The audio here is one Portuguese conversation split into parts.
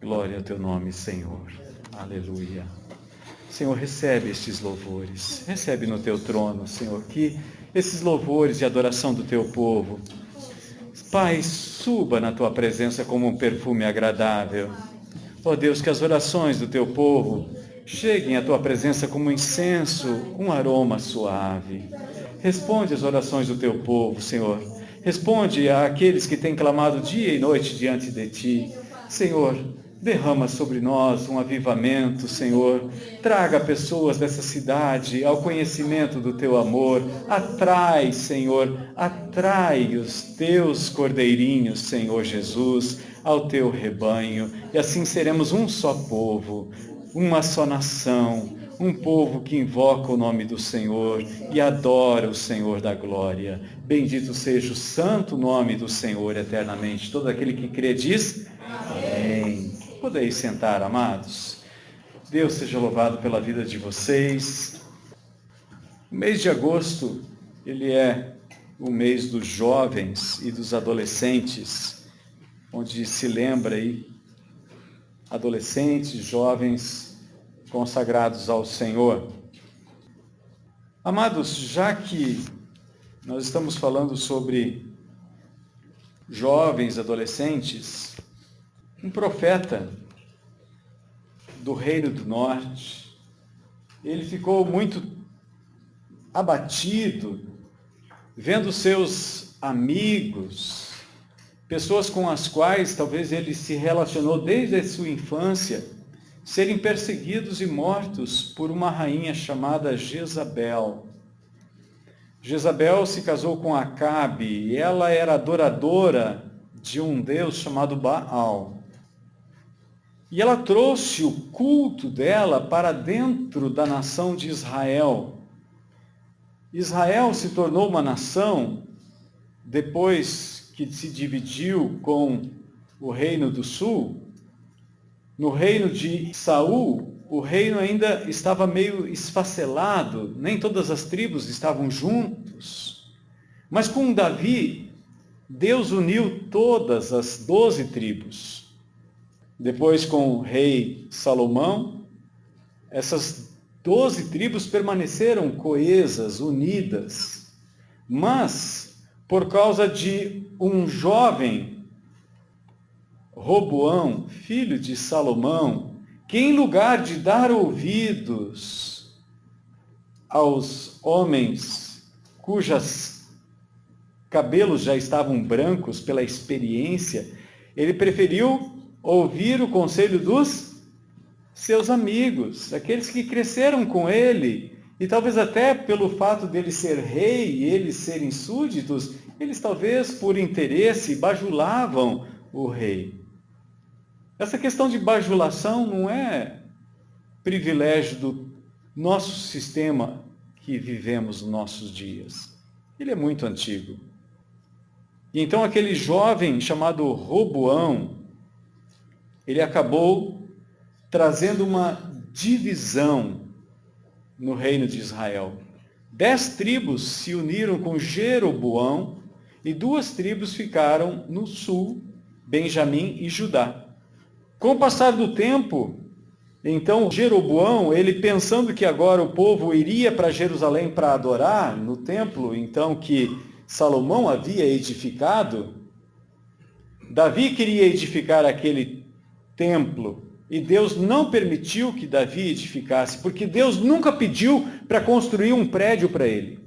Glória ao teu nome, Senhor. Aleluia. Senhor, recebe estes louvores. Recebe no teu trono, Senhor, que esses louvores de adoração do teu povo, Pai, suba na tua presença como um perfume agradável. Ó Deus, que as orações do teu povo cheguem à tua presença como um incenso, um aroma suave. Responde às orações do teu povo, Senhor. Responde àqueles que têm clamado dia e noite diante de ti. Senhor, derrama sobre nós um avivamento, Senhor. Traga pessoas dessa cidade ao conhecimento do teu amor. Atrai, Senhor, atrai os teus cordeirinhos, Senhor Jesus, ao teu rebanho. E assim seremos um só povo, uma só nação, um povo que invoca o nome do Senhor e adora o Senhor da glória. Bendito seja o santo nome do Senhor eternamente. Todo aquele que crê diz amém. Podeis sentar, amados. Deus seja louvado pela vida de vocês. O mês de agosto, ele é o mês dos jovens e dos adolescentes, onde se lembra aí adolescentes, jovens consagrados ao Senhor. Amados, já que nós estamos falando sobre jovens, adolescentes, um profeta do Reino do Norte, ele ficou muito abatido, vendo seus amigos, pessoas com as quais talvez ele se relacionou desde a sua infância, serem perseguidos e mortos por uma rainha chamada Jezabel. Jezabel se casou com Acabe e ela era adoradora de um deus chamado Baal. E ela trouxe o culto dela para dentro da nação de Israel. Israel se tornou uma nação depois que se dividiu com o reino do sul. No reino de Saul, o reino ainda estava meio esfacelado, nem todas as tribos estavam juntos. Mas com Davi, Deus uniu todas as 12 tribos. Depois, com o rei Salomão, essas 12 tribos permaneceram coesas, unidas. Mas, por causa de um jovem, Roboão, filho de Salomão, que em lugar de dar ouvidos aos homens cujas cabelos já estavam brancos pela experiência, ele preferiu ouvir o conselho dos seus amigos, aqueles que cresceram com ele, e talvez até pelo fato dele ser rei e eles serem súditos, eles talvez por interesse bajulavam o rei. Essa questão de bajulação não é privilégio do nosso sistema que vivemos nos nossos dias. Ele é muito antigo. E então aquele jovem chamado Roboão, ele acabou trazendo uma divisão no reino de Israel. 10 tribos se uniram com Jeroboão e 2 tribos ficaram no sul, Benjamim e Judá. Com o passar do tempo, então Jeroboão, ele pensando que agora o povo iria para Jerusalém para adorar no templo, então que Salomão havia edificado, Davi queria edificar aquele templo e Deus não permitiu que Davi edificasse, porque Deus nunca pediu para construir um prédio para ele.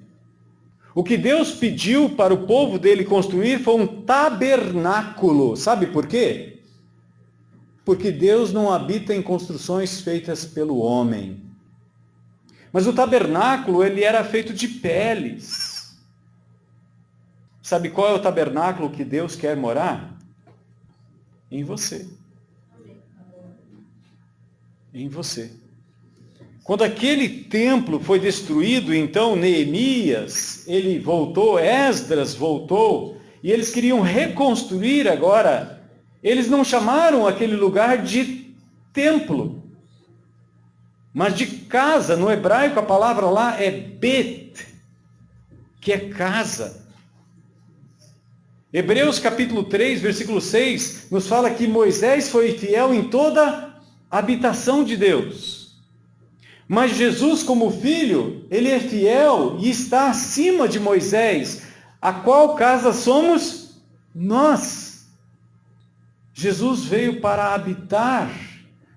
O que Deus pediu para o povo dele construir foi um tabernáculo. Sabe por quê? Porque Deus não habita em construções feitas pelo homem. Mas o tabernáculo, ele era feito de peles. Sabe qual é o tabernáculo que Deus quer morar? Em você. Em você. Quando aquele templo foi destruído, então Neemias, ele voltou, Esdras voltou, e eles queriam reconstruir agora. Eles não chamaram aquele lugar de templo, mas de casa. No hebraico a palavra lá é bet, que é casa. Hebreus capítulo 3, versículo 6, nos fala que Moisés foi fiel em toda a habitação de Deus. Mas Jesus, como filho, ele é fiel e está acima de Moisés, a qual casa somos nós. Jesus veio para habitar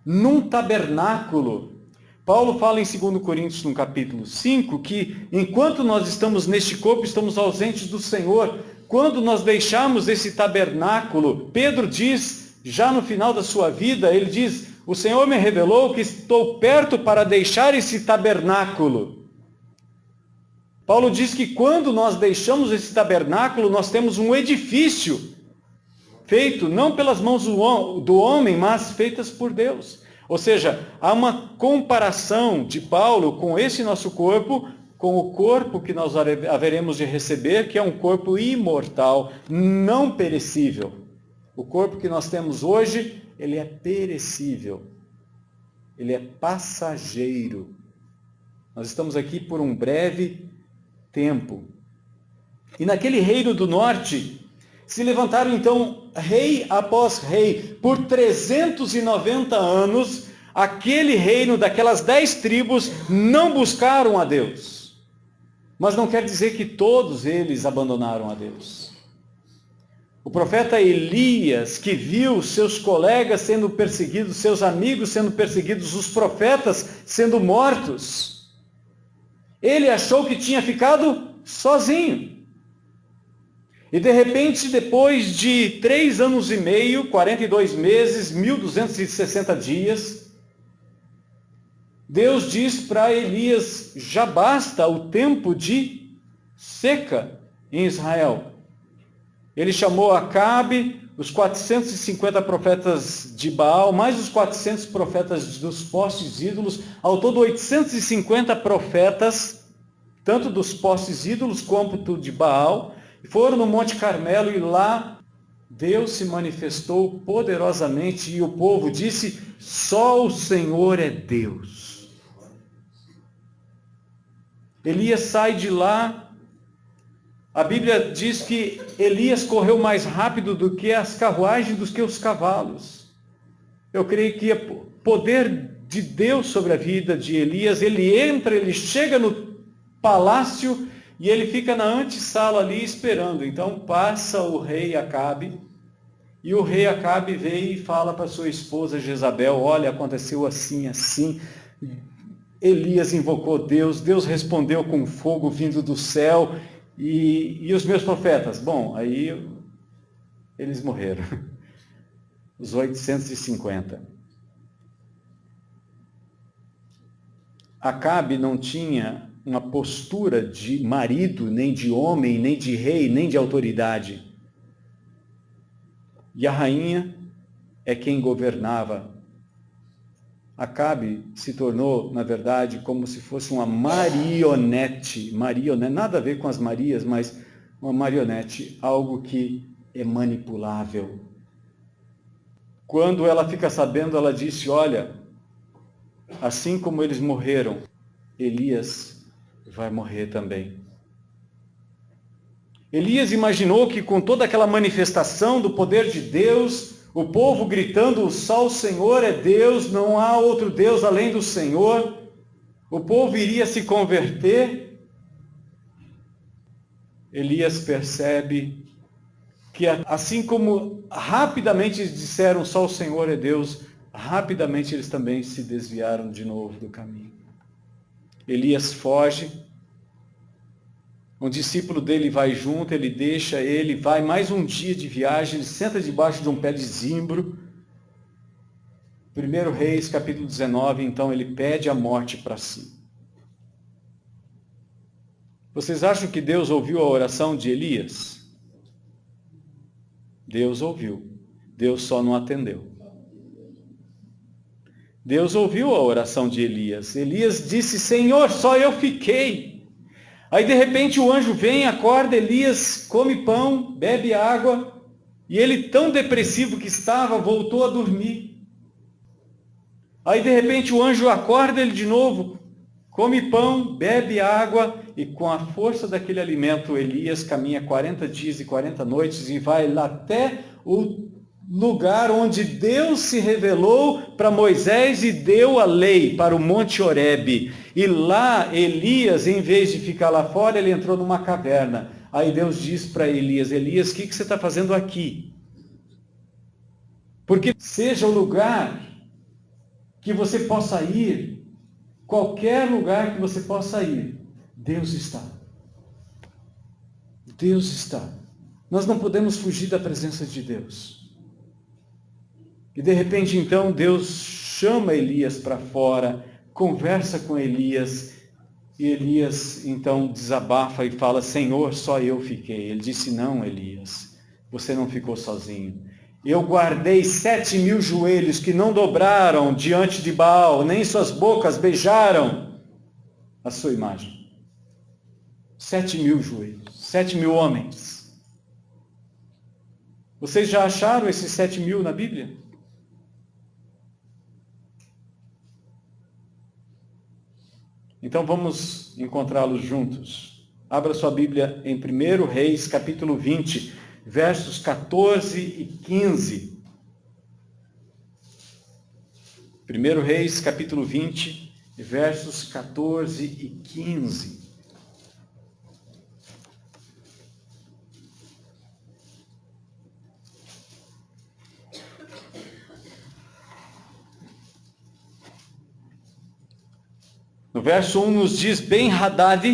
num tabernáculo. Paulo fala em 2 Coríntios, no capítulo 5, que enquanto nós estamos neste corpo, estamos ausentes do Senhor. Quando nós deixamos esse tabernáculo, Pedro diz, já no final da sua vida, ele diz, o Senhor me revelou que estou perto para deixar esse tabernáculo. Paulo diz que quando nós deixamos esse tabernáculo, nós temos um edifício feito não pelas mãos do homem, mas feitas por Deus. Ou seja, há uma comparação de Paulo com esse nosso corpo, com o corpo que nós haveremos de receber, que é um corpo imortal, não perecível. O corpo que nós temos hoje, ele é perecível. Ele é passageiro. Nós estamos aqui por um breve tempo. E naquele reino do norte, se levantaram então rei após rei. Por 390 anos, aquele reino daquelas 10 tribos não buscaram a Deus. Mas não quer dizer que todos eles abandonaram a Deus. O profeta Elias, que viu seus colegas sendo perseguidos, seus amigos sendo perseguidos, os profetas sendo mortos, ele achou que tinha ficado sozinho. E de repente, depois de 3 anos e meio, 42 meses, 1260 dias, Deus diz para Elias, já basta o tempo de seca em Israel. Ele chamou Acabe, os 450 profetas de Baal, mais os 400 profetas dos postes ídolos, ao todo 850 profetas, tanto dos postes ídolos quanto de Baal, foram no Monte Carmelo e lá Deus se manifestou poderosamente e o povo disse, só o Senhor é Deus. Elias sai de lá, a Bíblia diz que Elias correu mais rápido do que as carruagens, do que os cavalos. Eu creio que é poder de Deus sobre a vida de Elias. Ele entra, ele chega no palácio e ele fica na antessala ali esperando. Então passa o rei Acabe, e o rei Acabe veio e fala para sua esposa Jezabel, olha, aconteceu assim, assim. Elias invocou Deus, Deus respondeu com fogo vindo do céu, e os meus profetas? Bom, aí eles morreram, os 850. Acabe não tinha uma postura de marido, nem de homem, nem de rei, nem de autoridade. E a rainha é quem governava. Acabe se tornou, na verdade, como se fosse uma marionete, nada a ver com as Marias, mas uma marionete, algo que é manipulável. Quando ela fica sabendo, ela disse, olha, assim como eles morreram, Elias vai morrer também. Elias imaginou que com toda aquela manifestação do poder de Deus, o povo gritando, só o Senhor é Deus, não há outro Deus além do Senhor, o povo iria se converter. Elias percebe que assim como rapidamente eles disseram, só o Senhor é Deus, rapidamente eles também se desviaram de novo do caminho. Elias foge, um discípulo dele vai junto, ele deixa ele, vai mais um dia de viagem, ele senta debaixo de um pé de zimbro. 1 Reis, capítulo 19, então ele pede a morte para si. Vocês acham que Deus ouviu a oração de Elias? Deus ouviu, Deus só não atendeu. Deus ouviu a oração de Elias. Elias disse, Senhor, só eu fiquei. Aí de repente o anjo vem, acorda Elias, come pão, bebe água, e ele tão depressivo que estava, voltou a dormir. Aí de repente o anjo acorda ele de novo, come pão, bebe água, e com a força daquele alimento, Elias caminha 40 dias e 40 noites e vai lá até o lugar onde Deus se revelou para Moisés e deu a lei para o Monte Horebe. E lá Elias, em vez de ficar lá fora, ele entrou numa caverna. Aí Deus diz para Elias: Elias, o que você está fazendo aqui? Porque seja o lugar que você possa ir, qualquer lugar que você possa ir, Deus está. Deus está. Nós não podemos fugir da presença de Deus. E de repente, então, Deus chama Elias para fora, conversa com Elias, e Elias, então, desabafa e fala: Senhor, só eu fiquei. Ele disse: não, Elias, você não ficou sozinho. Eu guardei 7.000 joelhos que não dobraram diante de Baal, nem suas bocas beijaram a sua imagem. 7.000 joelhos, 7.000 homens. Vocês já acharam esses 7.000 na Bíblia? Então vamos encontrá-los juntos. Abra sua Bíblia em 1 Reis, capítulo 20, versos 14 e 15. 1 Reis, capítulo 20, versos 14 e 15. No verso 1 nos diz: Ben-Hadad,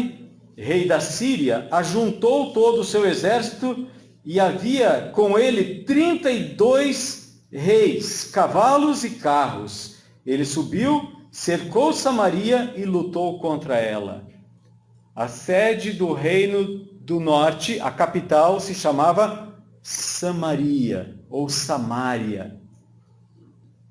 rei da Síria, ajuntou todo o seu exército e havia com ele 32 reis, cavalos e carros. Ele subiu, cercou Samaria e lutou contra ela. A sede do reino do norte, a capital, se chamava Samaria ou Samária.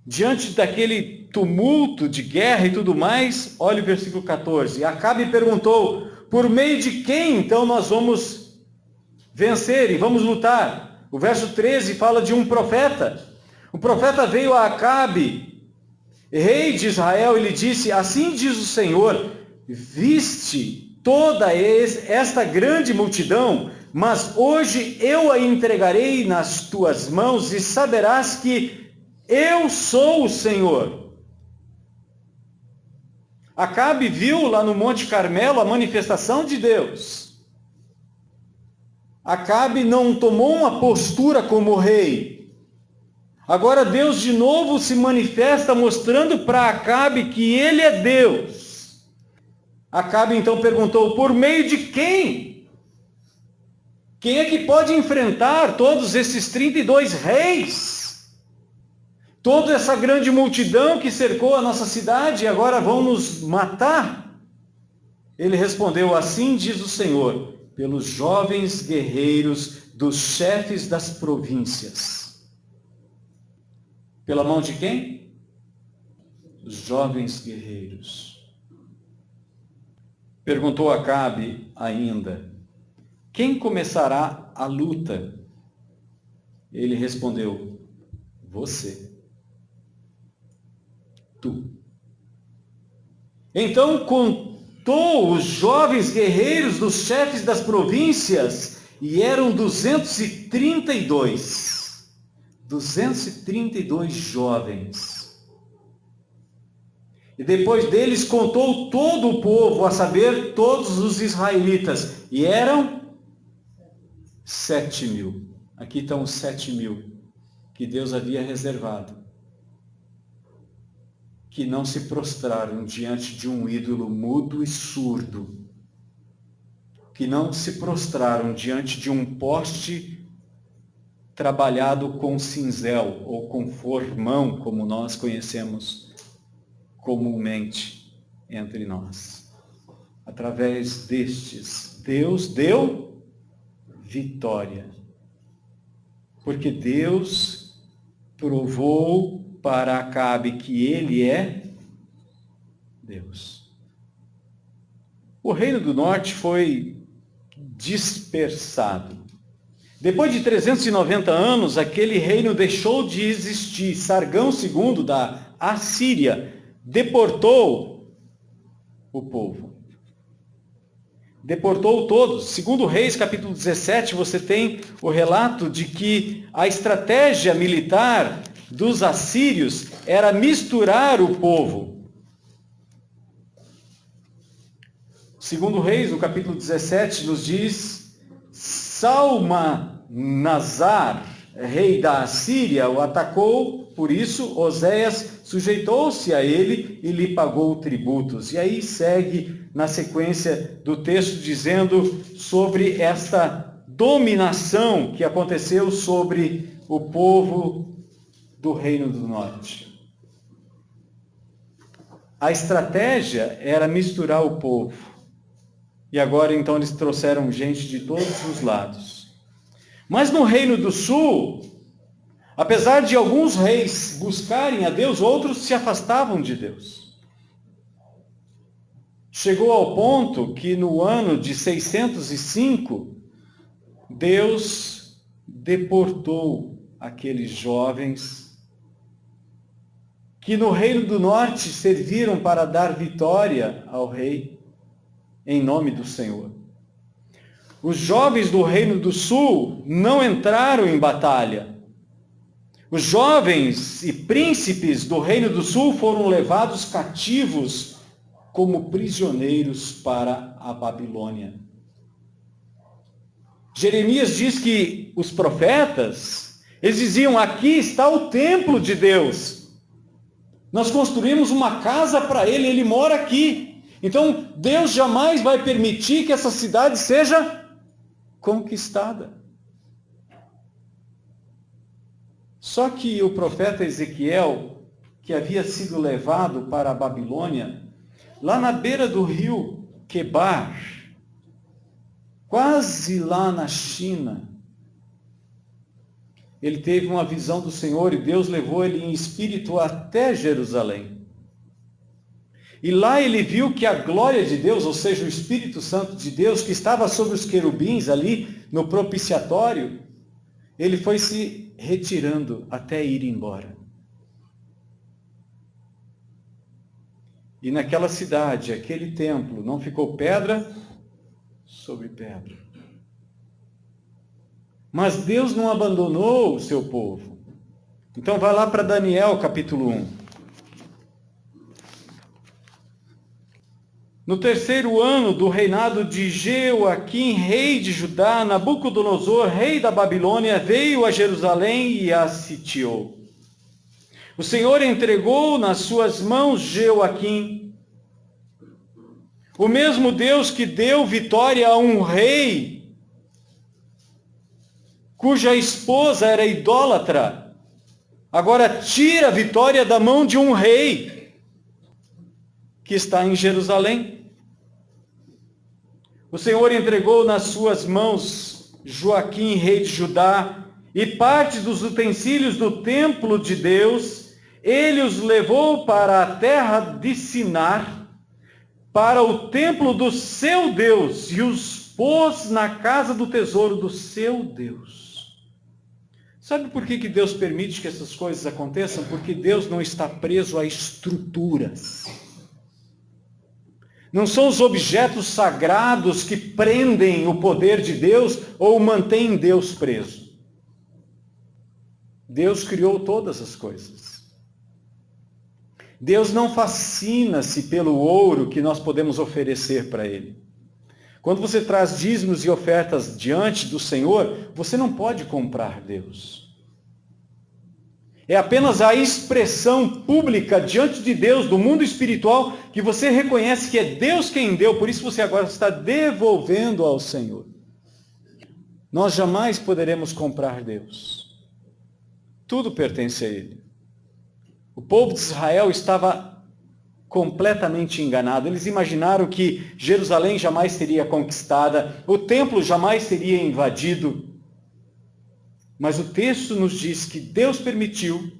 Diante daquele tumulto de guerra e tudo mais, olha o versículo 14. Acabe perguntou: por meio de quem então nós vamos vencer e vamos lutar? O verso 13 fala de um profeta. O profeta veio a Acabe, rei de Israel, e lhe disse: assim diz o Senhor, viste toda esta grande multidão, mas hoje eu a entregarei nas tuas mãos e saberás que eu sou o Senhor. Acabe viu lá no Monte Carmelo a manifestação de Deus. Acabe não tomou uma postura como rei. Agora Deus de novo se manifesta mostrando para Acabe que ele é Deus. Acabe então perguntou: por meio de quem? Quem é que pode enfrentar todos esses 32 reis? Toda essa grande multidão que cercou a nossa cidade e agora vão nos matar? Ele respondeu: assim diz o Senhor, pelos jovens guerreiros dos chefes das províncias. Pela mão de quem? Os jovens guerreiros. Perguntou Acabe ainda: quem começará a luta? Ele respondeu: você. Tu. Então contou os jovens guerreiros dos chefes das províncias, e eram 232. 232 jovens. E depois deles contou todo o povo, a saber, todos os israelitas, e eram 7.000. Aqui estão os 7.000 que Deus havia reservado, que não se prostraram diante de um ídolo mudo e surdo, que não se prostraram diante de um poste trabalhado com cinzel ou com formão, como nós conhecemos comumente entre nós. Através destes, Deus deu vitória, porque Deus provou para Acabe que ele é Deus. O reino do norte foi dispersado. Depois de 390 anos, aquele reino deixou de existir. Sargão II da Assíria deportou o povo. Deportou todos. Segundo Reis, capítulo 17, você tem o relato de que a estratégia militar dos assírios era misturar o povo. Segundo Reis, no capítulo 17, nos diz: Salmanasar, rei da Assíria, o atacou, por isso Oséias sujeitou-se a ele e lhe pagou tributos. E aí segue na sequência do texto dizendo sobre esta dominação que aconteceu sobre o povo do Reino do Norte. A estratégia era misturar o povo. E agora então eles trouxeram gente de todos os lados. Mas no Reino do Sul, apesar de alguns reis buscarem a Deus, outros se afastavam de Deus. Chegou ao ponto que no ano de 605, Deus deportou aqueles jovens que no Reino do Norte serviram para dar vitória ao rei, em nome do Senhor. Os jovens do Reino do Sul não entraram em batalha. Os jovens e príncipes do Reino do Sul foram levados cativos como prisioneiros para a Babilônia. Jeremias diz que os profetas, eles diziam: aqui está o templo de Deus. Nós construímos uma casa para ele, ele mora aqui. Então, Deus jamais vai permitir que essa cidade seja conquistada. Só que o profeta Ezequiel, que havia sido levado para a Babilônia, lá na beira do rio Quebar, quase lá na China, ele teve uma visão do Senhor e Deus levou ele em espírito até Jerusalém. E lá ele viu que a glória de Deus, ou seja, o Espírito Santo de Deus, que estava sobre os querubins ali no propiciatório, ele foi se retirando até ir embora. E naquela cidade, aquele templo, não ficou pedra sobre pedra. Mas Deus não abandonou o seu povo. Então vai lá para Daniel, capítulo 1. No terceiro ano do reinado de Jeoaquim, rei de Judá, Nabucodonosor, rei da Babilônia, veio a Jerusalém e a sitiou. O Senhor entregou nas suas mãos Jeoaquim, o mesmo Deus que deu vitória a um rei cuja esposa era idólatra, agora tira a vitória da mão de um rei que está em Jerusalém. O Senhor entregou nas suas mãos Joaquim, rei de Judá, e parte dos utensílios do templo de Deus. Ele os levou para a terra de Sinar, para o templo do seu Deus, e os pôs na casa do tesouro do seu Deus. Sabe por que Deus permite que essas coisas aconteçam? Porque Deus não está preso a estruturas. Não são os objetos sagrados que prendem o poder de Deus ou mantêm Deus preso. Deus criou todas as coisas. Deus não fascina-se pelo ouro que nós podemos oferecer para Ele. Quando você traz dízimos e ofertas diante do Senhor, você não pode comprar Deus. É apenas a expressão pública diante de Deus, do mundo espiritual, que você reconhece que é Deus quem deu, por isso você agora está devolvendo ao Senhor. Nós jamais poderemos comprar Deus. Tudo pertence a Ele. O povo de Israel estava completamente enganado. Eles imaginaram que Jerusalém jamais seria conquistada, o templo jamais seria invadido. Mas o texto nos diz que Deus permitiu,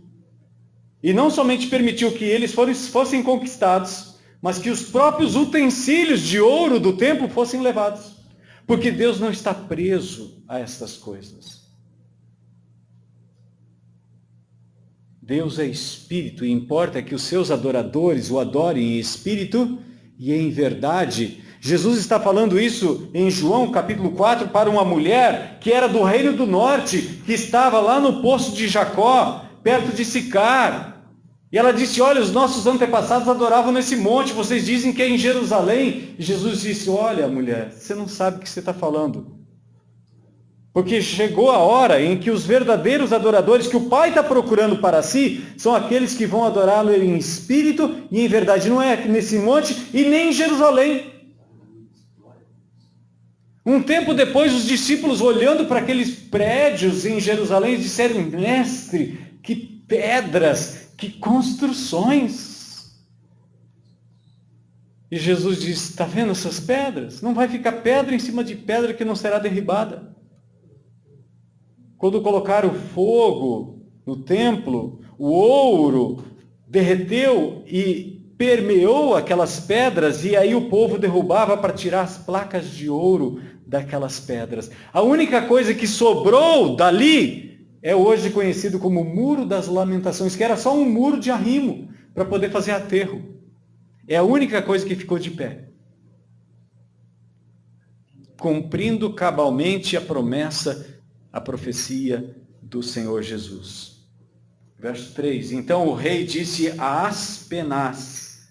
e não somente permitiu que eles fossem conquistados, mas que os próprios utensílios de ouro do templo fossem levados. Porque Deus não está preso a estas coisas. Deus é espírito e importa que os seus adoradores o adorem em espírito e em verdade. Jesus está falando isso em João capítulo 4 para uma mulher que era do reino do norte, que estava lá no poço de Jacó, perto de Sicar. E ela disse, olha, os nossos antepassados adoravam nesse monte, vocês dizem que é em Jerusalém. E Jesus disse, olha, mulher, você não sabe o que você está falando. Porque chegou a hora em que os verdadeiros adoradores que o Pai está procurando para si são aqueles que vão adorá-lo em espírito e em verdade. Não é nesse monte e nem em Jerusalém. Um tempo depois, os discípulos, olhando para aqueles prédios em Jerusalém, disseram, mestre, que pedras, que construções. E Jesus disse, está vendo essas pedras? Não vai ficar pedra em cima de pedra que não será derribada. Quando colocaram fogo no templo, o ouro derreteu e permeou aquelas pedras, e aí o povo derrubava para tirar as placas de ouro daquelas pedras. A única coisa que sobrou dali é hoje conhecido como o Muro das Lamentações, que era só um muro de arrimo para poder fazer aterro. É a única coisa que ficou de pé. Cumprindo cabalmente a promessa, a profecia do Senhor Jesus. Verso 3. Então o rei disse a Aspenaz.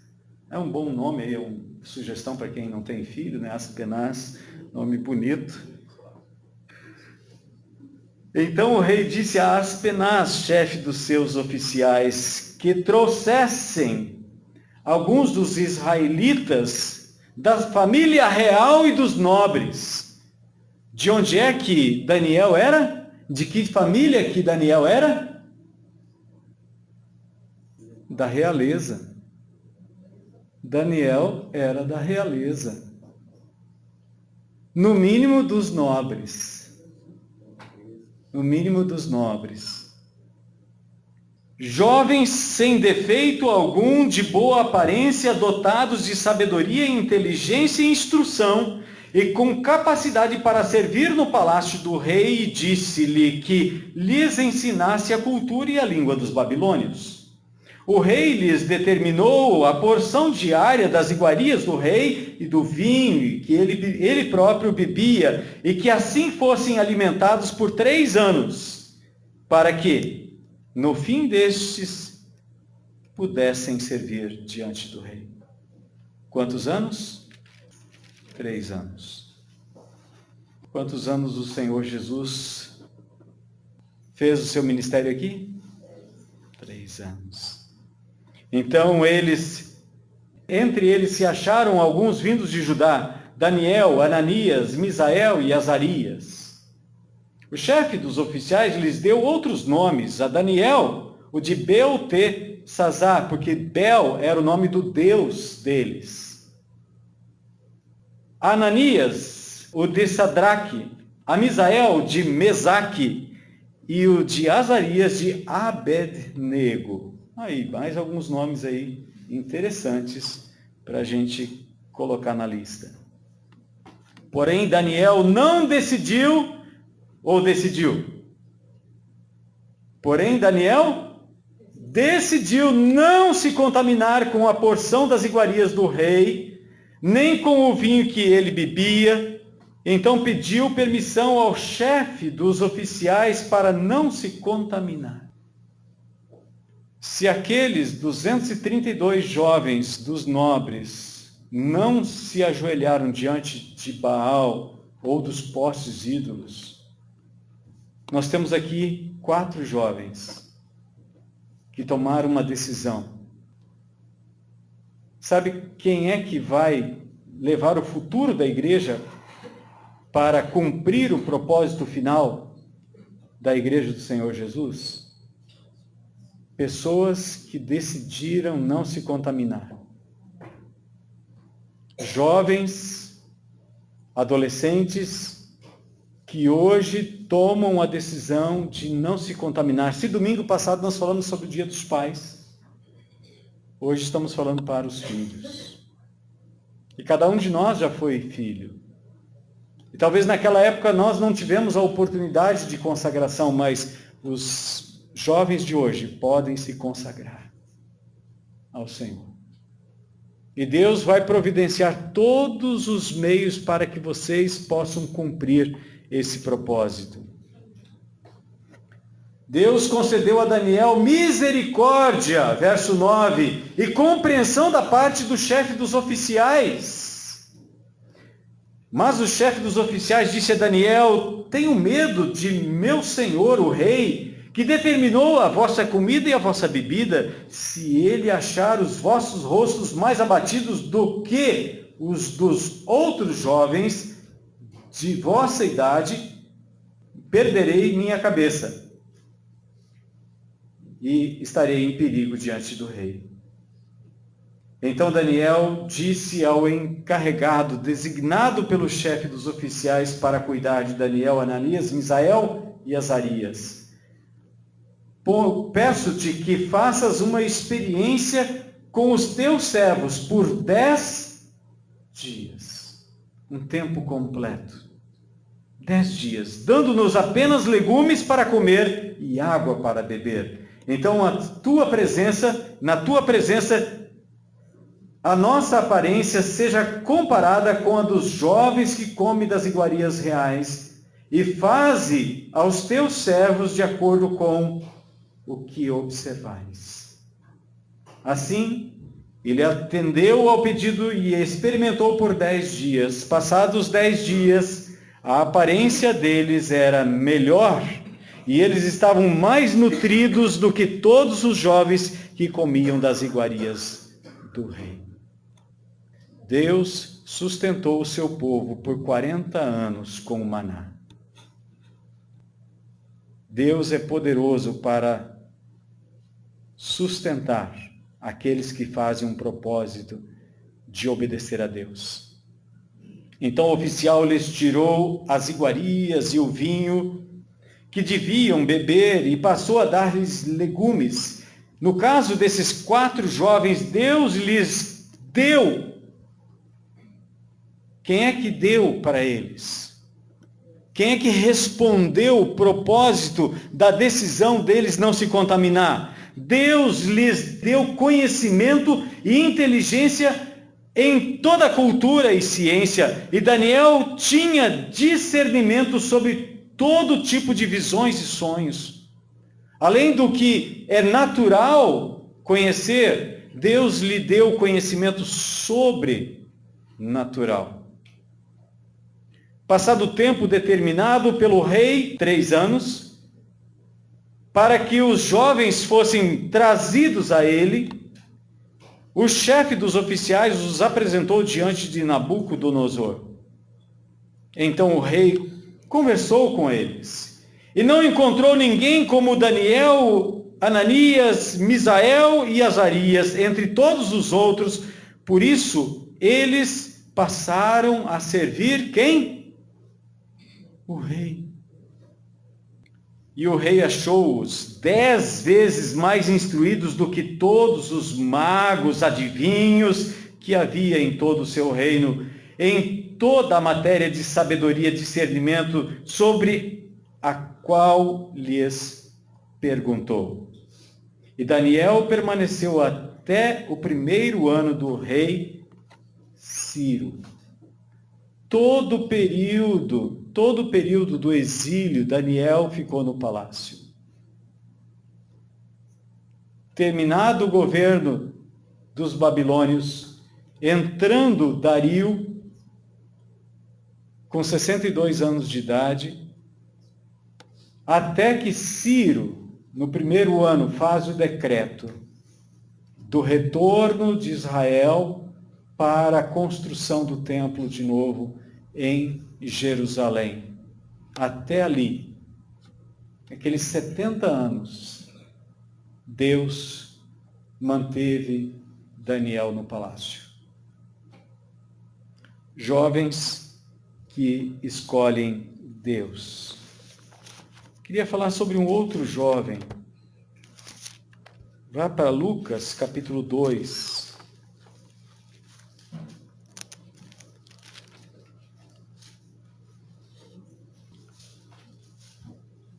É um bom nome, é uma sugestão para quem não tem filho, né? Aspenaz, nome bonito. Então o rei disse a Aspenaz, chefe dos seus oficiais, que trouxessem alguns dos israelitas da família real e dos nobres. De onde é que Daniel era? De que família que Daniel era? Da realeza. Daniel era da realeza. No mínimo dos nobres. No mínimo dos nobres. Jovens sem defeito algum, de boa aparência, dotados de sabedoria, inteligência e instrução, e com capacidade para servir no palácio do rei, disse-lhe que lhes ensinasse a cultura e a língua dos babilônios. O rei lhes determinou a porção diária das iguarias do rei e do vinho que ele próprio bebia, e que assim fossem alimentados por 3 anos, para que, no fim destes, pudessem servir diante do rei. Quantos anos? 3 anos. Quantos anos o Senhor Jesus fez o seu ministério aqui? 3 anos. Então entre eles se acharam alguns vindos de Judá, Daniel, Ananias, Misael e Azarias. O chefe dos oficiais lhes deu outros nomes. A Daniel, o de Beltesazar, porque Bel era o nome do Deus deles. A Ananias, o de Sadraque. A Misael, de Mesaque. E o de Azarias, de Abednego. Aí, mais alguns nomes aí interessantes para a gente colocar na lista. Porém, Daniel não decidiu, ou decidiu? Porém, Daniel decidiu não se contaminar com a porção das iguarias do rei, nem com o vinho que ele bebia. Então pediu permissão ao chefe dos oficiais para não se contaminar. Se aqueles 232 jovens dos nobres não se ajoelharam diante de Baal ou dos postes ídolos, nós temos aqui 4 jovens que tomaram uma decisão. Sabe quem é que vai levar o futuro da igreja para cumprir o propósito final da igreja do Senhor Jesus? Pessoas que decidiram não se contaminar. Jovens, adolescentes, que hoje tomam a decisão de não se contaminar. Se domingo passado nós falamos sobre o Dia dos Pais, hoje estamos falando para os filhos. E cada um de nós já foi filho. E talvez naquela época nós não tivemos a oportunidade de consagração, mas os jovens de hoje podem se consagrar ao Senhor. E Deus vai providenciar todos os meios para que vocês possam cumprir esse propósito. Deus concedeu a Daniel misericórdia, verso 9, e compreensão da parte do chefe dos oficiais. Mas o chefe dos oficiais disse a Daniel: tenho medo de meu senhor, o rei, que determinou a vossa comida e a vossa bebida, se ele achar os vossos rostos mais abatidos do que os dos outros jovens de vossa idade, perderei minha cabeça e estarei em perigo diante do rei. Então Daniel disse ao encarregado, designado pelo chefe dos oficiais para cuidar de Daniel, Ananias, Misael e Azarias: peço-te que faças uma experiência com os teus servos por 10 dias, um tempo completo. 10 dias, dando-nos apenas legumes para comer e água para beber. Então, na tua presença, a nossa aparência seja comparada com a dos jovens que comem das iguarias reais, e faze aos teus servos de acordo com o que observares. Assim, ele atendeu ao pedido e experimentou por 10 dias. Passados 10 dias, a aparência deles era melhor, e eles estavam mais nutridos do que todos os jovens que comiam das iguarias do rei. Deus sustentou o seu povo por 40 anos com o maná. Deus é poderoso para sustentar aqueles que fazem um propósito de obedecer a Deus. Então o oficial lhes tirou as iguarias e o vinho que deviam beber e passou a dar-lhes legumes. No caso desses 4 jovens, Deus lhes deu. Quem é que deu para eles? Quem é que respondeu o propósito da decisão deles não se contaminar? Deus lhes deu conhecimento e inteligência em toda a cultura e ciência, e Daniel tinha discernimento sobre todo tipo de visões e sonhos. Além do que é natural conhecer, Deus lhe deu conhecimento sobrenatural. Passado o tempo determinado pelo rei, 3 anos, para que os jovens fossem trazidos a ele, o chefe dos oficiais os apresentou diante de Nabucodonosor. Então o rei conversou com eles, e não encontrou ninguém como Daniel, Ananias, Misael e Azarias, entre todos os outros. Por isso, eles passaram a servir quem? O rei. E o rei achou-os 10 vezes mais instruídos do que todos os magos, adivinhos que havia em todo o seu reino, em toda a matéria de sabedoria e discernimento sobre a qual lhes perguntou. E Daniel permaneceu até o 1º ano do rei Ciro. Todo o período do exílio, Daniel ficou no palácio. Terminado o governo dos babilônios, entrando Dario, com 62 anos de idade, até que Ciro, no 1º ano, faz o decreto do retorno de Israel para a construção do templo de novo em Jerusalém. Até ali, aqueles 70 anos, Deus manteve Daniel no palácio. Jovens que escolhem Deus. Queria falar sobre um outro jovem. Vá para Lucas, capítulo 2.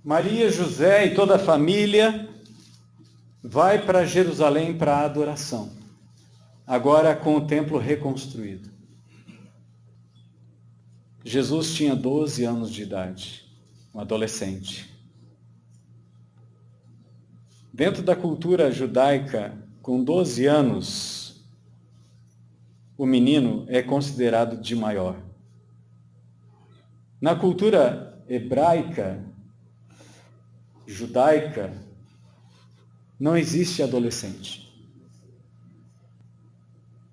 Maria, José e toda a família vai para Jerusalém para a adoração. agora com o templo reconstruído. Jesus tinha 12 anos de idade, um adolescente. Dentro da cultura judaica, com 12 anos, o menino é considerado de maior. Na cultura hebraica, judaica, não existe adolescente.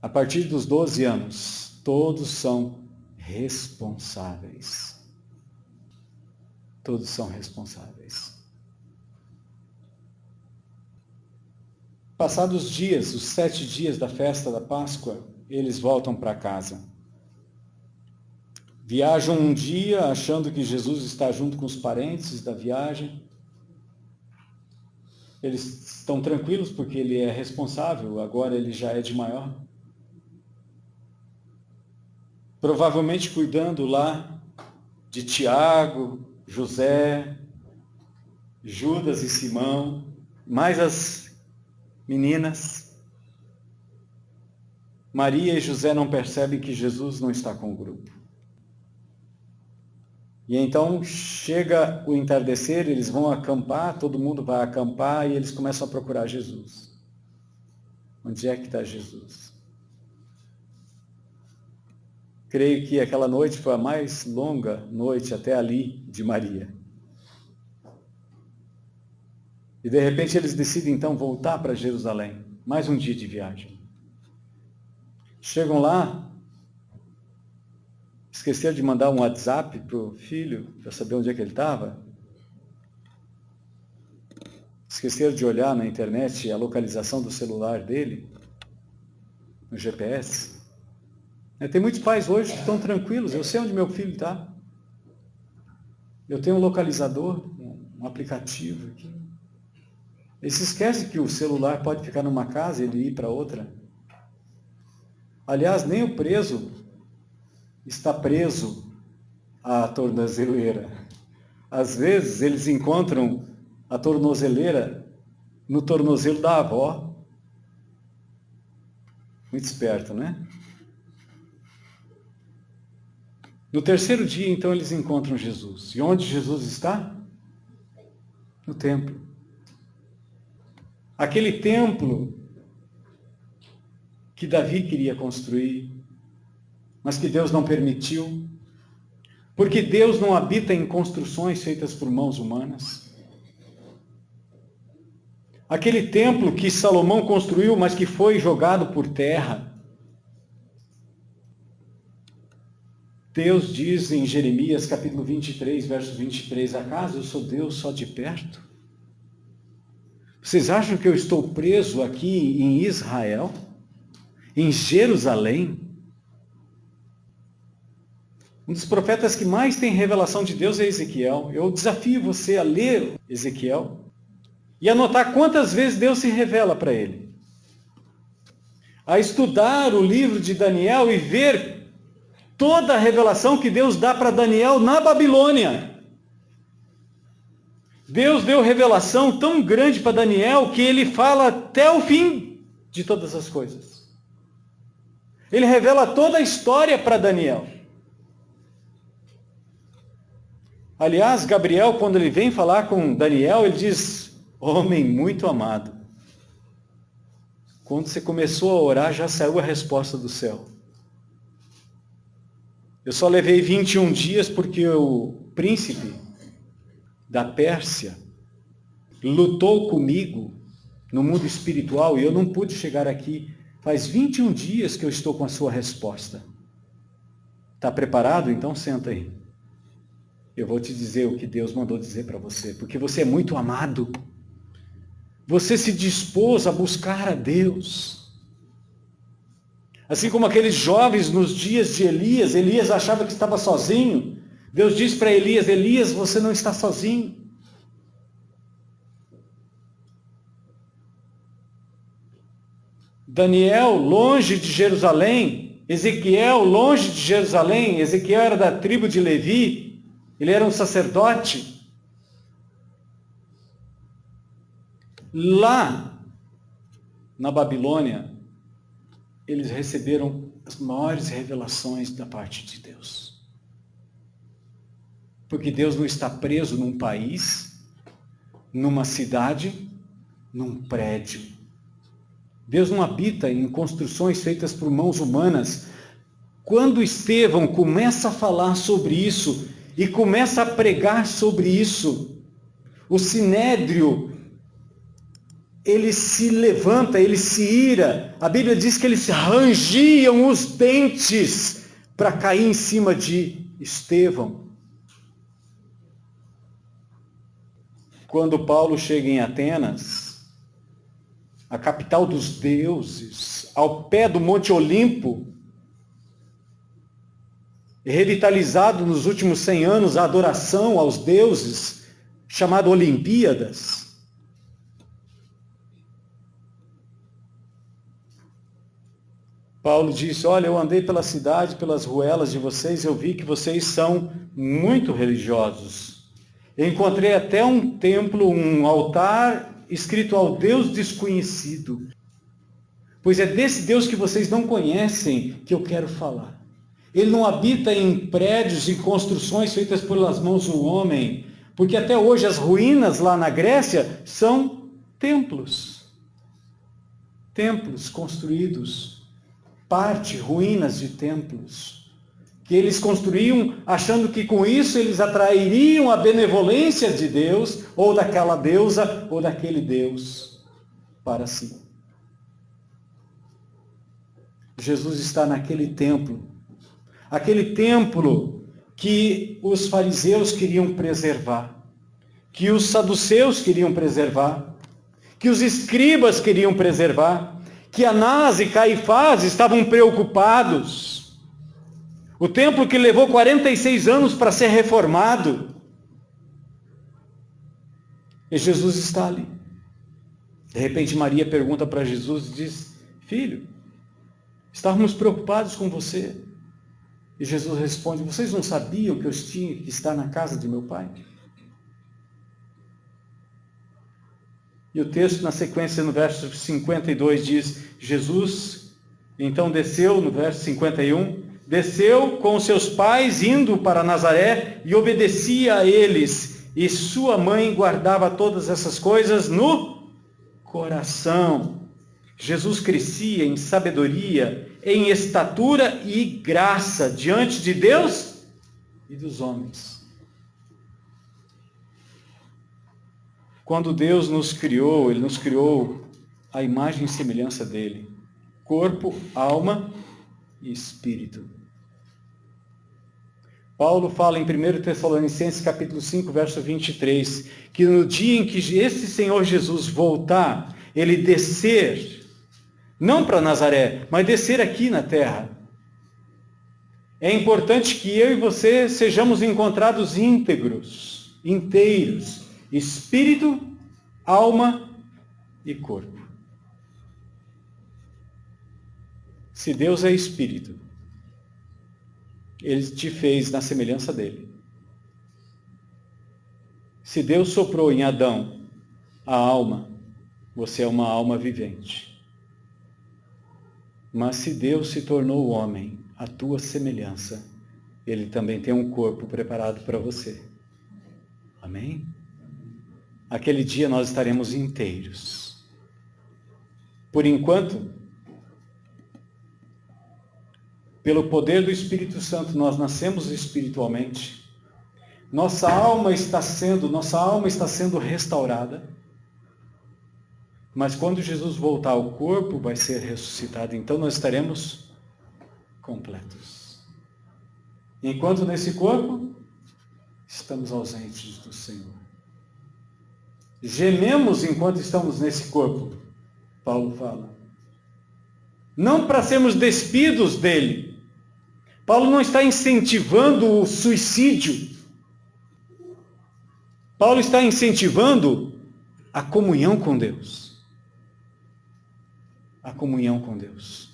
A partir dos 12 anos, todos são responsáveis. Todos são responsáveis. Passados os dias, os 7 dias da festa da Páscoa, eles voltam para casa. Viajam um dia achando que Jesus está junto com os parentes da viagem. Eles estão tranquilos porque ele é responsável, agora ele já é de maior. Provavelmente cuidando lá de Tiago, José, Judas e Simão, mais as meninas. Maria e José não percebem que Jesus não está com o grupo. E então chega o entardecer, eles vão acampar, todo mundo vai acampar e eles começam a procurar Jesus. Onde é que está Jesus? Creio que aquela noite foi a mais longa noite até ali de Maria. E de repente eles decidem então voltar para Jerusalém. Mais um dia de viagem. Chegam lá, esqueceram de mandar um WhatsApp para o filho, para saber onde é que ele estava. Esqueceram de olhar na internet a localização do celular dele, no GPS. Tem muitos pais hoje que estão tranquilos, eu sei onde meu filho está. Eu tenho um localizador, um aplicativo aqui. Ele se esquece que o celular pode ficar numa casa e ele ir para outra. Aliás, nem o preso está preso à tornozeleira. Às vezes eles encontram a tornozeleira no tornozelo da avó. Muito esperto, né? No terceiro dia, então, eles encontram Jesus. E onde Jesus está? No templo. Aquele templo que Davi queria construir, mas que Deus não permitiu, porque Deus não habita em construções feitas por mãos humanas. Aquele templo que Salomão construiu, mas que foi jogado por terra. Deus diz em Jeremias capítulo 23, verso 23, acaso eu sou Deus só de perto? Vocês acham que eu estou preso aqui em Israel? Em Jerusalém? Um dos profetas que mais tem revelação de Deus é Ezequiel. Eu desafio você a ler Ezequiel e a notar quantas vezes Deus se revela para ele. A estudar o livro de Daniel e ver toda a revelação que Deus dá para Daniel na Babilônia. Deus deu revelação tão grande para Daniel que ele fala até o fim de todas as coisas. Ele revela toda a história para Daniel. Aliás, Gabriel, quando ele vem falar com Daniel, ele diz, homem muito amado. Quando você começou a orar, já saiu a resposta do céu. Eu só levei 21 dias porque o príncipe da Pérsia lutou comigo no mundo espiritual e eu não pude chegar aqui. Faz 21 dias que eu estou com a sua resposta. Está preparado? Então senta aí. Eu vou te dizer o que Deus mandou dizer para você, porque você é muito amado. Você se dispôs a buscar a Deus. Assim como aqueles jovens nos dias de Elias, Elias achava que estava sozinho. Deus disse para Elias, Elias, você não está sozinho. Daniel, longe de Jerusalém, Ezequiel, longe de Jerusalém, Ezequiel era da tribo de Levi, ele era um sacerdote. Lá, na Babilônia, eles receberam as maiores revelações da parte de Deus. Porque Deus não está preso num país, numa cidade, num prédio. Deus não habita em construções feitas por mãos humanas. Quando Estevão começa a falar sobre isso e começa a pregar sobre isso, o sinédrio, ele se levanta, ele se ira. A Bíblia diz que eles rangiam os dentes para cair em cima de Estevão. Quando Paulo chega em Atenas, a capital dos deuses, ao pé do Monte Olimpo, revitalizado nos últimos 100 anos a adoração aos deuses, chamado Olimpíadas. Paulo disse: olha, eu andei pela cidade, pelas ruelas de vocês, eu vi que vocês são muito religiosos. Eu encontrei até um templo, um altar escrito ao Deus desconhecido. Pois é desse Deus que vocês não conhecem que eu quero falar. Ele não habita em prédios e construções feitas pelas mãos do homem, porque até hoje as ruínas lá na Grécia são templos. Templos construídos, ruínas de templos, que eles construíam achando que com isso eles atrairiam a benevolência de Deus, ou daquela deusa, ou daquele Deus, para si. Jesus está naquele templo, aquele templo que os fariseus queriam preservar, que os saduceus queriam preservar, que os escribas queriam preservar, que Anás e Caifás estavam preocupados. O templo que levou 46 anos para ser reformado. E Jesus está ali. De repente Maria pergunta para Jesus e diz: filho, estávamos preocupados com você. E Jesus responde: vocês não sabiam que eu tinha que estar na casa de meu pai? E o texto, na sequência, no verso 52, diz: Jesus, então desceu, no verso 51, desceu com seus pais, indo para Nazaré, e obedecia a eles. E sua mãe guardava todas essas coisas no coração. Jesus crescia em sabedoria, em estatura e graça diante de Deus e dos homens. Quando Deus nos criou, Ele nos criou à imagem e semelhança dEle. Corpo, alma e espírito. Paulo fala em 1 Tessalonicenses capítulo 5, verso 23, que no dia em que esse Senhor Jesus voltar, Ele descer, não para Nazaré, mas descer aqui na terra. É importante que eu e você sejamos encontrados íntegros, inteiros, espírito, alma e corpo. Se Deus é espírito, Ele te fez na semelhança dele. Se Deus soprou em Adão a alma, você é uma alma vivente. Mas se Deus se tornou homem, à tua semelhança, Ele também tem um corpo preparado para você. Amém? Aquele dia nós estaremos inteiros. Por enquanto, pelo poder do Espírito Santo, nós nascemos espiritualmente. Nossa alma está sendo restaurada. Mas quando Jesus voltar, o corpo vai ser ressuscitado. Então nós estaremos completos. Enquanto nesse corpo, estamos ausentes do Senhor. Gememos enquanto estamos nesse corpo, Paulo fala. Não para sermos despidos dele. Paulo não está incentivando o suicídio. Paulo está incentivando a comunhão com Deus. A comunhão com Deus.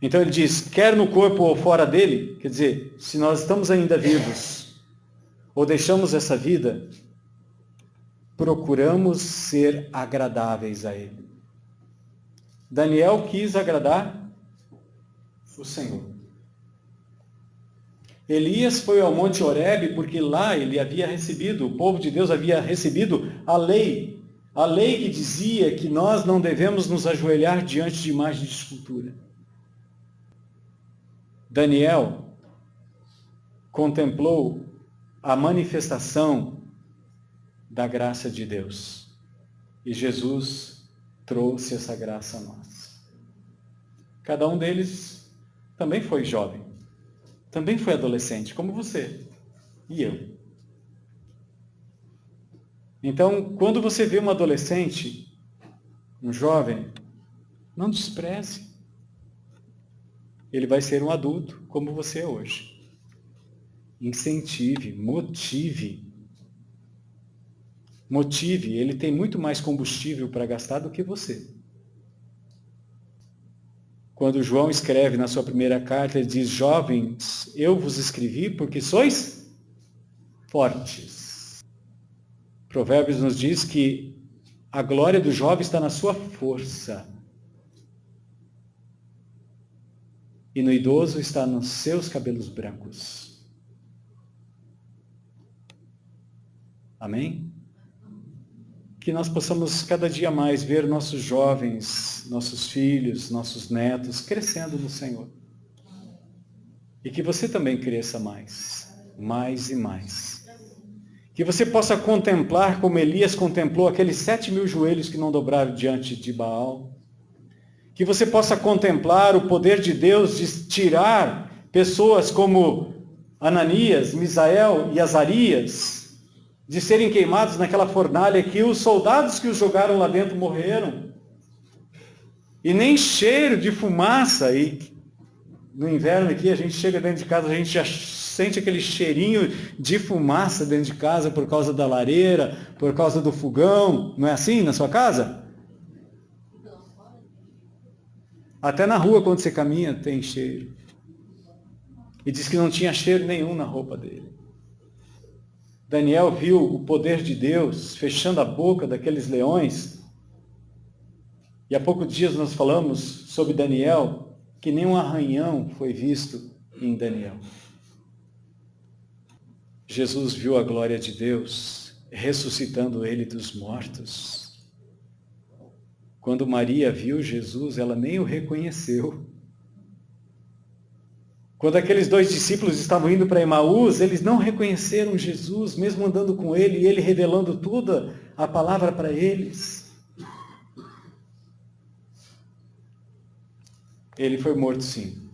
Então ele diz, quer no corpo ou fora dele, quer dizer, se nós estamos ainda vivos, ou deixamos essa vida, procuramos ser agradáveis a Ele. Daniel quis agradar o Senhor. Elias foi ao Monte Horebe porque lá ele havia recebido, o povo de Deus havia recebido a lei que dizia que nós não devemos nos ajoelhar diante de imagens de escultura. Daniel contemplou a manifestação da graça de Deus. E Jesus trouxe essa graça a nós. Cada um deles também foi jovem, também foi adolescente, como você e eu. Então, quando você vê um adolescente, um jovem, não despreze. Ele vai ser um adulto, como você é hoje. Incentive, motive. Motive, ele tem muito mais combustível para gastar do que você. Quando João escreve na sua primeira carta, ele diz: jovens, eu vos escrevi porque sois fortes. Provérbios nos diz que a glória do jovem está na sua força. E no idoso está nos seus cabelos brancos. Amém? Que nós possamos cada dia mais ver nossos jovens, nossos filhos, nossos netos crescendo no Senhor. E que você também cresça mais e mais. Que você possa contemplar como Elias contemplou aqueles 7.000 joelhos que não dobraram diante de Baal. Que você possa contemplar o poder de Deus de tirar pessoas como Ananias, Misael e Azarias de serem queimados naquela fornalha, que os soldados que os jogaram lá dentro morreram. E nem cheiro de fumaça. E no inverno aqui, a gente chega dentro de casa, a gente já sente aquele cheirinho de fumaça dentro de casa por causa da lareira, por causa do fogão. Não é assim na sua casa? Até na rua, quando você caminha, tem cheiro. E diz que não tinha cheiro nenhum na roupa dele. Daniel viu o poder de Deus fechando a boca daqueles leões. E há poucos dias nós falamos sobre Daniel, que nenhum arranhão foi visto em Daniel. Jesus viu a glória de Deus ressuscitando ele dos mortos. Quando Maria viu Jesus, ela nem o reconheceu. Quando aqueles 2 discípulos estavam indo para Emaús, eles não reconheceram Jesus, mesmo andando com ele, e ele revelando toda a palavra para eles. Ele foi morto, sim,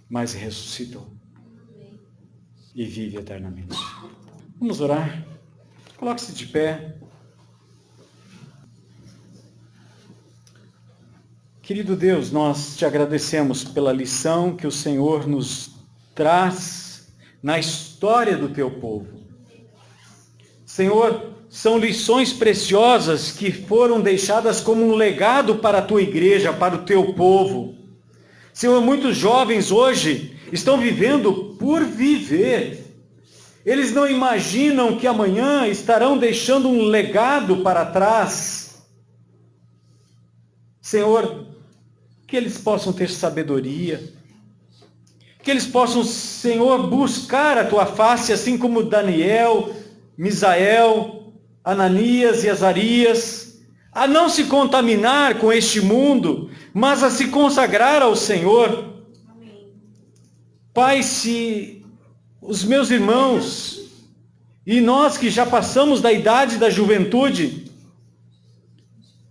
mas ressuscitou. E vive eternamente. Vamos orar. Coloque-se de pé. Querido Deus, nós te agradecemos pela lição que o Senhor nos traz na história do teu povo. Senhor, são lições preciosas que foram deixadas como um legado para a tua igreja, para o teu povo. Senhor, muitos jovens hoje estão vivendo por viver. Eles não imaginam que amanhã estarão deixando um legado para trás. Senhor, que eles possam ter sabedoria, que eles possam, Senhor, buscar a tua face, assim como Daniel, Misael, Ananias e Azarias, a não se contaminar com este mundo, mas a se consagrar ao Senhor. Amém. Pai, se os meus irmãos e nós que já passamos da idade da juventude,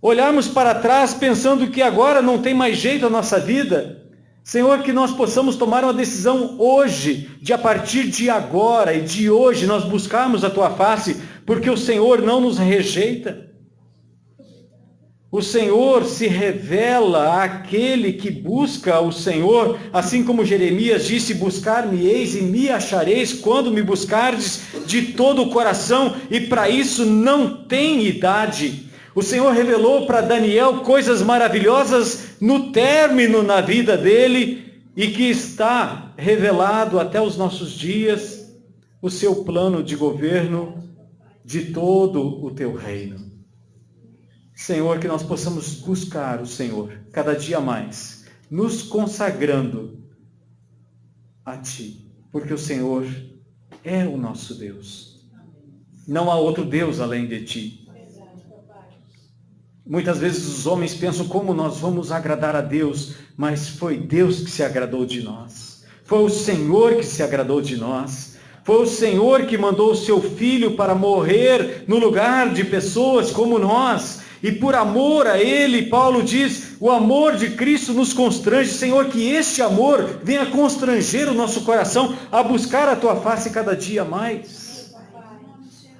olharmos para trás pensando que agora não tem mais jeito a nossa vida, Senhor, que nós possamos tomar uma decisão hoje, de a partir de agora e de hoje nós buscarmos a tua face, porque o Senhor não nos rejeita. O Senhor se revela àquele que busca o Senhor, assim como Jeremias disse: buscar-me-eis e me achareis quando me buscardes de todo o coração, e para isso não tem idade. O Senhor revelou para Daniel coisas maravilhosas no término na vida dele, e que está revelado até os nossos dias, o seu plano de governo de todo o teu reino. Senhor, que nós possamos buscar o Senhor cada dia mais, nos consagrando a Ti, porque o Senhor é o nosso Deus. Não há outro Deus além de Ti. Muitas vezes os homens pensam como nós vamos agradar a Deus, mas foi Deus que se agradou de nós. Foi o Senhor que se agradou de nós. Foi o Senhor que mandou o seu Filho para morrer no lugar de pessoas como nós. E por amor a Ele, Paulo diz, o amor de Cristo nos constrange. Senhor, que este amor venha constranger o nosso coração a buscar a Tua face cada dia mais.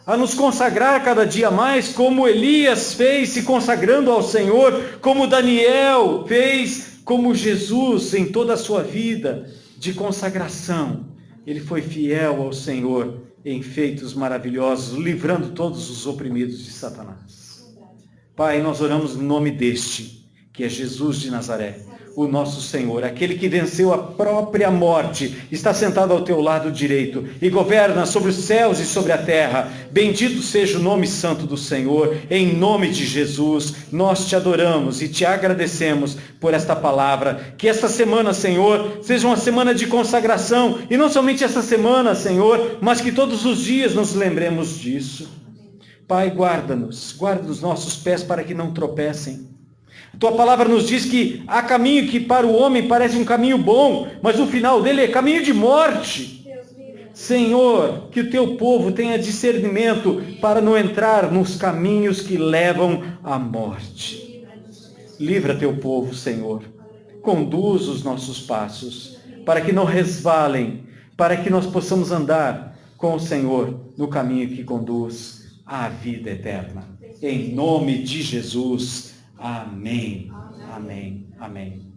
A nos consagrar cada dia mais, como Elias fez, se consagrando ao Senhor, como Daniel fez, como Jesus em toda a sua vida de consagração. Ele foi fiel ao Senhor em feitos maravilhosos, livrando todos os oprimidos de Satanás. Pai, nós oramos no nome deste, que é Jesus de Nazaré, o nosso Senhor, aquele que venceu a própria morte, está sentado ao teu lado direito e governa sobre os céus e sobre a terra. Bendito seja o nome santo do Senhor, em nome de Jesus. Nós te adoramos e te agradecemos por esta palavra. Que esta semana, Senhor, seja uma semana de consagração, e não somente essa semana, Senhor, mas que todos os dias nos lembremos disso. Pai, guarda-nos, guarda os nossos pés para que não tropecem. Tua palavra nos diz que há caminho que para o homem parece um caminho bom, mas o final dele é caminho de morte. Senhor, que o teu povo tenha discernimento para não entrar nos caminhos que levam à morte. Livra teu povo, Senhor. Conduz os nossos passos, para que não resvalem, para que nós possamos andar com o Senhor no caminho que conduz à vida eterna. Em nome de Jesus. Amém. Amém. Amém.